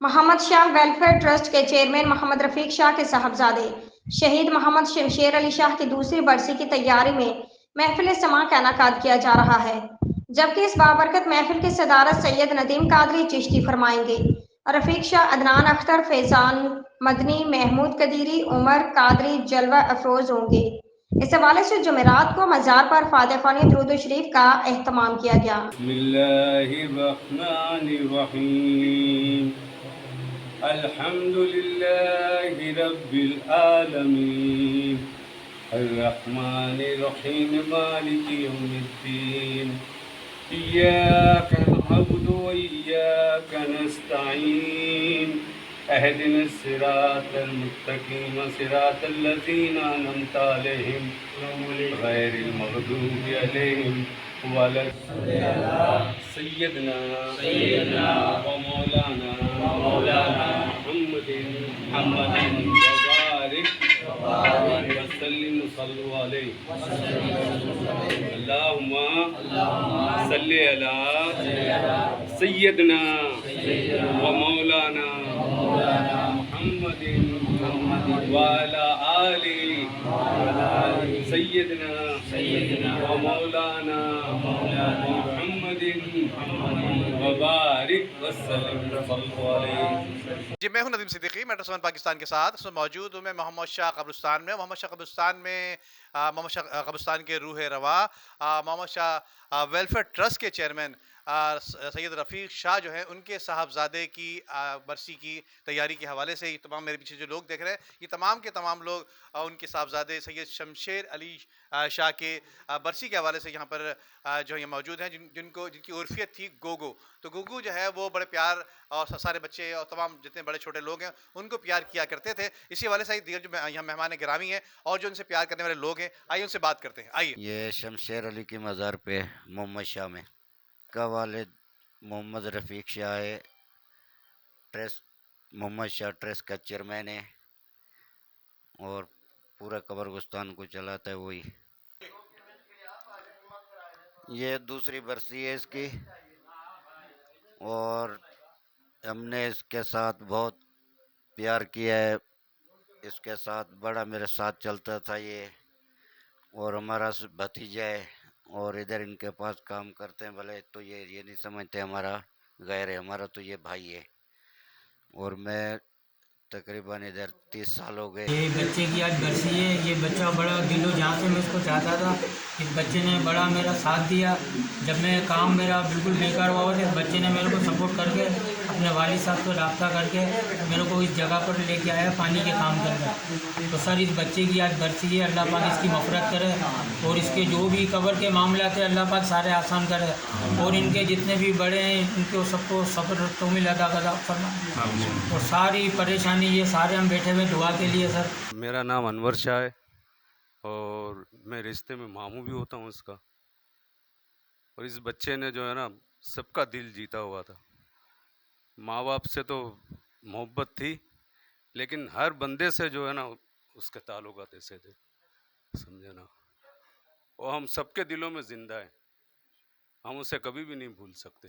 Mohammad Shah welfare trust के chairman Mohammad Rafiq Shah के साहबजादे शहीद मोहम्मद शेर अली शाह की दूसरी बरसी की तैयारी में महफिल समा का इनेकाद किया जा रहा है, जबकि इस बाबरकत महफिल की सदारत सैयद नदीम कादरी चिश्ती फरमाएंगे। रफीक शाह, अदनान अख्तर, फैजान मदनी, महमूद कदीरी, उमर कादरी जलवा अफरोज होंगे। इस हवाले से जुमेरात को मज़ार पर फातिहा ख़्वानी दुरूद शरीफ का एहतमाम किया गया। अल्हम्दुलिल्लाहि रब्बिल आलमीन अर्रहमानिर्रहीम मालिकि यौमिद्दीन इय्याका नअबुदु व इय्याका नस्तईन अहदिनस सिरातल मुस्तकीम सिरातल लज़ीना अनअमता अलैहिम गैरिल मग़दूबि अलैहिम सैयदना व मौलाना मुहम्मदिन वबारिक वसल्लिम सल्लु अलैहि अल्लाहुम्मा सल्लि अला सैयदना व मौलाना मुहम्मदिन व अला आलि सैयदना व मौलाना मुहम्मदिन वबारिक वसल्लिम सल्लु अलैहि। जी, मैं हूं नदीम सिद्दीकी, मेट्रो 7 पाकिस्तान के साथ इसमें मौजूद हूं मैं मोहम्मद शाह कब्रिस्तान में। मोहम्मद शाह कब्रिस्तान में मोहम्मद शाह कब्रिस्तान के रूह रवा मोहम्मद शाह वेलफेयर ट्रस्ट के चेयरमैन सैयद रफ़ीक शाह जो हैं, उनके साहबजादे की बरसी की तैयारी के हवाले से ये तमाम मेरे पीछे जो लोग देख रहे हैं, ये तमाम के तमाम लोग उनके साहबजादे सैयद शमशेर अली शाह के बरसी के हवाले से यहाँ पर जो ये मौजूद हैं, जिनकी उर्फियत थी गोगो। तो गोगो जो है वो बड़े प्यार और सारे बच्चे और तमाम जितने बड़े छोटे लोग हैं उनको प्यार किया करते थे। इसी हवाले से दीगर जो यहाँ मेहमान गिरामी हैं और जो उनसे प्यार करने वाले लोग हैं, आइए उनसे बात करते हैं। आइए। ये शमशेर अली की मज़ार पे मोहम्मद शाह में का वालिद मोहम्मद रफ़ीक शाह है। ट्रस्ट मोहम्मद शाह ट्रस्ट का चेयरमैन है और पूरा कब्रिस्तान को चलाता है वही। ये दूसरी बरसी है इसकी और हमने इसके साथ बहुत प्यार किया है। इसके साथ बड़ा मेरे साथ चलता था ये, और हमारा भतीजा है और इधर इनके पास काम करते हैं। भले तो ये नहीं समझते हमारा गैर है, हमारा तो ये भाई है। और मैं तकरीबन इधर 30 साल हो गए। ये बच्चे की आज बरसी है। ये बच्चा बड़ा दिलो जान से मैं इसको चाहता था। इस बच्चे ने बड़ा मेरा साथ दिया। जब मैं काम मेरा बिल्कुल बेकार हुआ तो इस बच्चे ने मेरे को सपोर्ट करके अपने वालिद साहब को रब्ता करके मेरे को इस जगह पर लेके आया पानी के काम करके। तो सर, इस बच्चे की आज बरसी है। अल्लाह पाक इसकी मफ़रत करे और इसके जो भी कब्र के मामला थे अल्लाह पाक सारे आसान करे, और इनके जितने भी बड़े हैं इनको सबको सब्र तो मिल अदा फरमा, और सारी परेशानी ये सारे हम बैठे हुए दुआ के लिए। सर, मेरा नाम अनवर शाह है और मैं रिश्ते में मामू भी होता हूँ इसका। और इस बच्चे ने जो है ना सबका दिल जीता हुआ था। माँ बाप से तो मोहब्बत थी, लेकिन हर बंदे से जो है ना उसके ताल्लुकात ऐसे थे, समझे ना। और हम सबके दिलों में ज़िंदा है, हम उसे कभी भी नहीं भूल सकते।